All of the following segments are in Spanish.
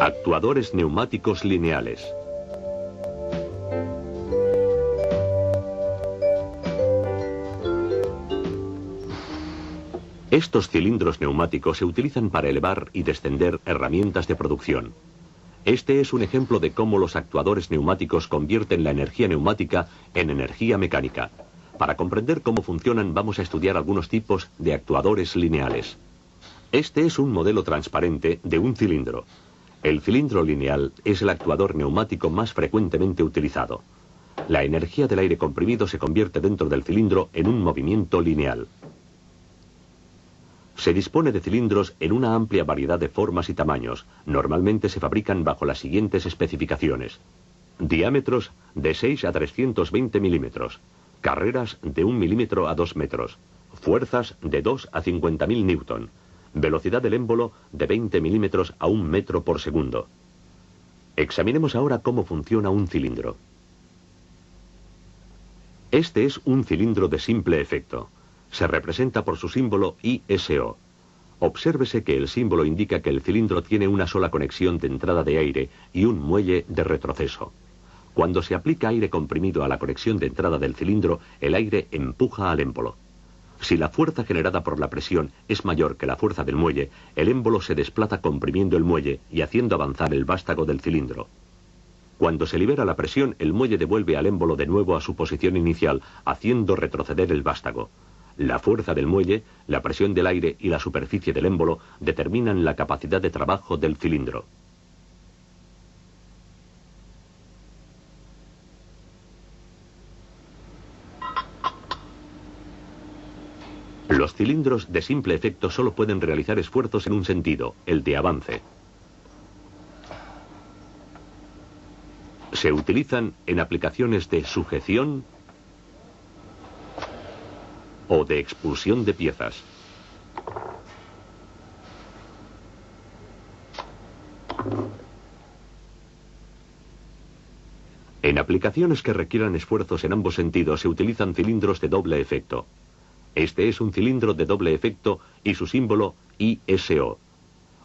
Actuadores neumáticos lineales. Estos cilindros neumáticos se utilizan para elevar y descender herramientas de producción. Este es un ejemplo de cómo los actuadores neumáticos convierten la energía neumática en energía mecánica. Para comprender cómo funcionan, vamos a estudiar algunos tipos de actuadores lineales. Este es un modelo transparente de un cilindro. El cilindro lineal es el actuador neumático más frecuentemente utilizado. La energía del aire comprimido se convierte dentro del cilindro en un movimiento lineal. Se dispone de cilindros en una amplia variedad de formas y tamaños. Normalmente se fabrican bajo las siguientes especificaciones: diámetros de 6 a 320 milímetros, carreras de 1 milímetro a 2 metros, fuerzas de 2 a 50.000 newton, velocidad del émbolo de 20 milímetros a 1 metro por segundo. Examinemos ahora cómo funciona un cilindro. Este es un cilindro de simple efecto. Se representa por su símbolo ISO. Obsérvese que el símbolo indica que el cilindro tiene una sola conexión de entrada de aire y un muelle de retroceso. Cuando se aplica aire comprimido a la conexión de entrada del cilindro, el aire empuja al émbolo. Si la fuerza generada por la presión es mayor que la fuerza del muelle, el émbolo se desplaza comprimiendo el muelle y haciendo avanzar el vástago del cilindro. Cuando se libera la presión, el muelle devuelve al émbolo de nuevo a su posición inicial, haciendo retroceder el vástago. La fuerza del muelle, la presión del aire y la superficie del émbolo determinan la capacidad de trabajo del cilindro. Los cilindros de simple efecto solo pueden realizar esfuerzos en un sentido, el de avance. Se utilizan en aplicaciones de sujeción o de expulsión de piezas. En aplicaciones que requieran esfuerzos en ambos sentidos se utilizan cilindros de doble efecto. Este es un cilindro de doble efecto y su símbolo ISO.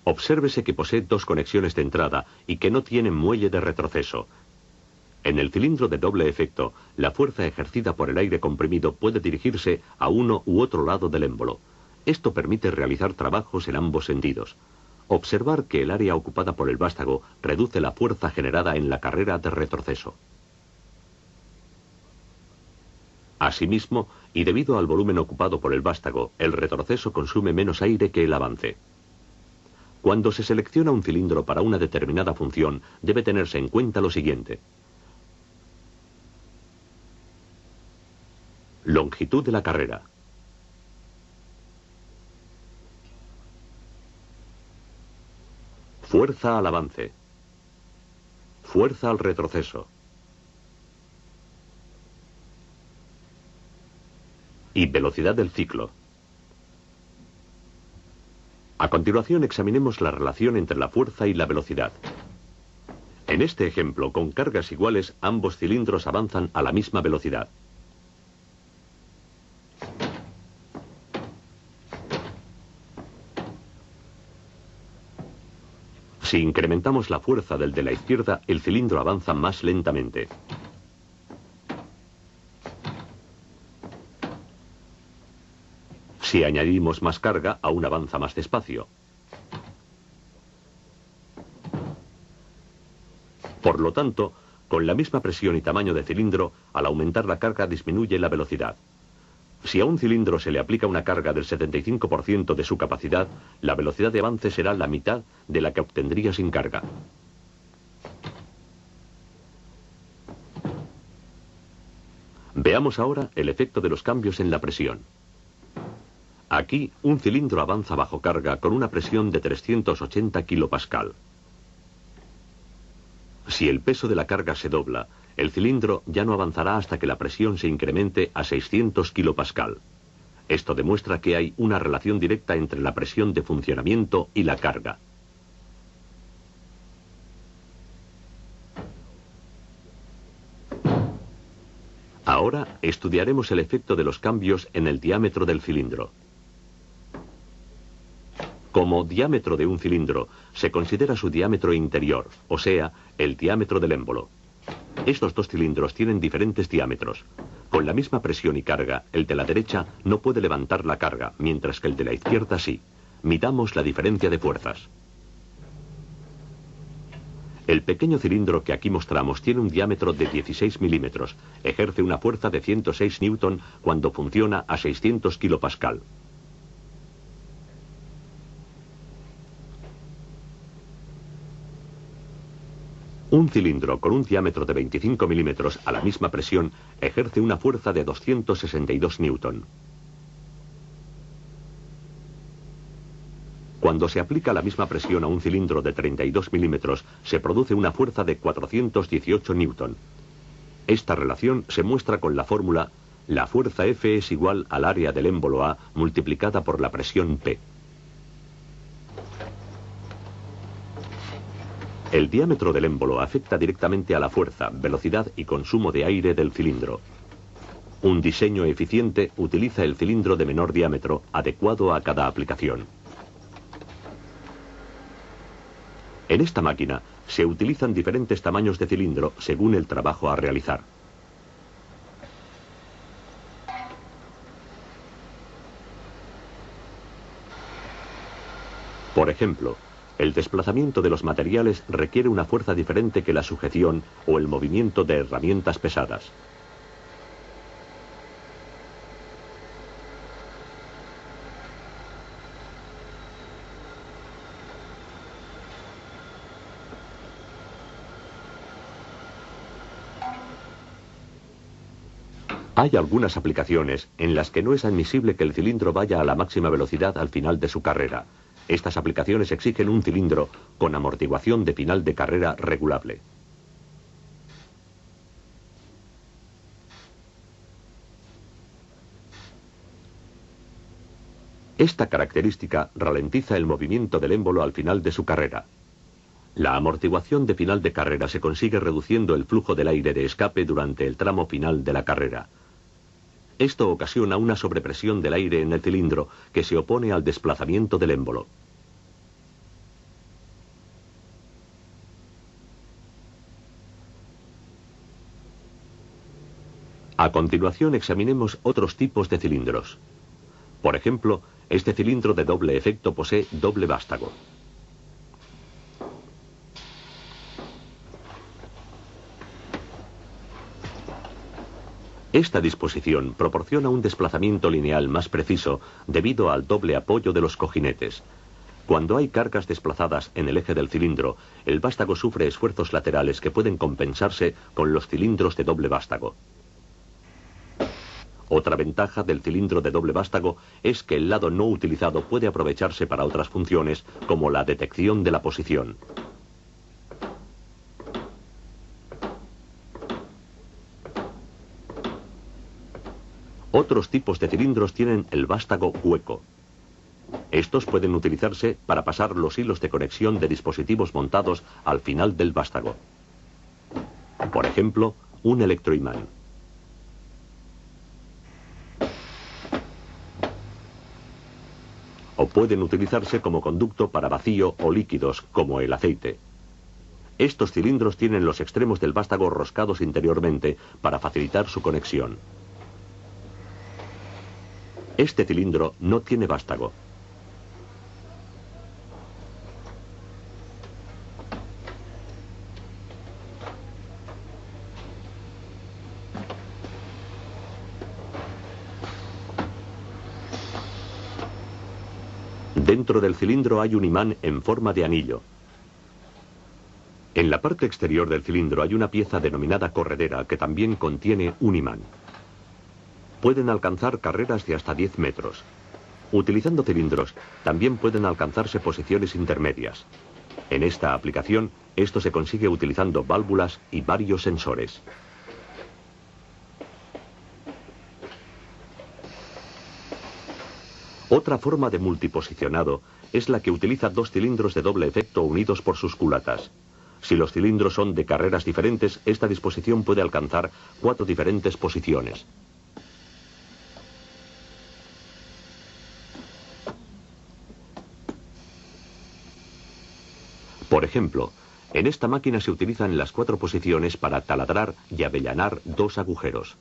Obsérvese que posee dos conexiones de entrada y que no tiene muelle de retroceso. En el cilindro de doble efecto, la fuerza ejercida por el aire comprimido puede dirigirse a uno u otro lado del émbolo. Esto permite realizar trabajos en ambos sentidos. Observar que el área ocupada por el vástago reduce la fuerza generada en la carrera de retroceso. Asimismo, y debido al volumen ocupado por el vástago, el retroceso consume menos aire que el avance. Cuando se selecciona un cilindro para una determinada función, debe tenerse en cuenta lo siguiente: longitud de la carrera, fuerza al avance, fuerza al retroceso y velocidad del ciclo. A continuación examinemos la relación entre la fuerza y la velocidad. En este ejemplo, con cargas iguales, ambos cilindros avanzan a la misma velocidad. Si incrementamos la fuerza del de la izquierda, el cilindro avanza más lentamente. Si añadimos más carga, aún avanza más despacio. Por lo tanto, con la misma presión y tamaño de cilindro, al aumentar la carga disminuye la velocidad. Si a un cilindro se le aplica una carga del 75% de su capacidad, la velocidad de avance será la mitad de la que obtendría sin carga. Veamos ahora el efecto de los cambios en la presión. Aquí, un cilindro avanza bajo carga con una presión de 380 kilopascal. Si el peso de la carga se dobla, el cilindro ya no avanzará hasta que la presión se incremente a 600 kilopascal. Esto demuestra que hay una relación directa entre la presión de funcionamiento y la carga. Ahora estudiaremos el efecto de los cambios en el diámetro del cilindro. Como diámetro de un cilindro, se considera su diámetro interior, o sea, el diámetro del émbolo. Estos dos cilindros tienen diferentes diámetros. Con la misma presión y carga, el de la derecha no puede levantar la carga, mientras que el de la izquierda sí. Midamos la diferencia de fuerzas. El pequeño cilindro que aquí mostramos tiene un diámetro de 16 milímetros. Ejerce una fuerza de 106 newton cuando funciona a 600 kilopascal. Un cilindro con un diámetro de 25 milímetros a la misma presión ejerce una fuerza de 262 newton. Cuando se aplica la misma presión a un cilindro de 32 milímetros, se produce una fuerza de 418 newton. Esta relación se muestra con la fórmula: la fuerza F es igual al área del émbolo A multiplicada por la presión P. El diámetro del émbolo afecta directamente a la fuerza, velocidad y consumo de aire del cilindro. Un diseño eficiente utiliza el cilindro de menor diámetro, adecuado a cada aplicación. En esta máquina se utilizan diferentes tamaños de cilindro según el trabajo a realizar. Por ejemplo, el desplazamiento de los materiales requiere una fuerza diferente que la sujeción o el movimiento de herramientas pesadas. Hay algunas aplicaciones en las que no es admisible que el cilindro vaya a la máxima velocidad al final de su carrera. Estas aplicaciones exigen un cilindro con amortiguación de final de carrera regulable. Esta característica ralentiza el movimiento del émbolo al final de su carrera. La amortiguación de final de carrera se consigue reduciendo el flujo del aire de escape durante el tramo final de la carrera. Esto ocasiona una sobrepresión del aire en el cilindro que se opone al desplazamiento del émbolo. A continuación examinemos otros tipos de cilindros. Por ejemplo, este cilindro de doble efecto posee doble vástago. Esta disposición proporciona un desplazamiento lineal más preciso debido al doble apoyo de los cojinetes. Cuando hay cargas desplazadas en el eje del cilindro, el vástago sufre esfuerzos laterales que pueden compensarse con los cilindros de doble vástago. Otra ventaja del cilindro de doble vástago es que el lado no utilizado puede aprovecharse para otras funciones, como la detección de la posición. Otros tipos de cilindros tienen el vástago hueco. Estos pueden utilizarse para pasar los hilos de conexión de dispositivos montados al final del vástago. Por ejemplo, un electroimán. O pueden utilizarse como conducto para vacío o líquidos, como el aceite. Estos cilindros tienen los extremos del vástago roscados interiormente para facilitar su conexión. Este cilindro no tiene vástago. Dentro del cilindro hay un imán en forma de anillo. En la parte exterior del cilindro hay una pieza denominada corredera que también contiene un imán. Pueden alcanzar carreras de hasta 10 metros. Utilizando cilindros, también pueden alcanzarse posiciones intermedias. En esta aplicación, esto se consigue utilizando válvulas y varios sensores. Otra forma de multiposicionado es la que utiliza dos cilindros de doble efecto unidos por sus culatas. Si los cilindros son de carreras diferentes, esta disposición puede alcanzar 4 diferentes posiciones. Por ejemplo, en esta máquina se utilizan las 4 posiciones para taladrar y avellanar 2 agujeros.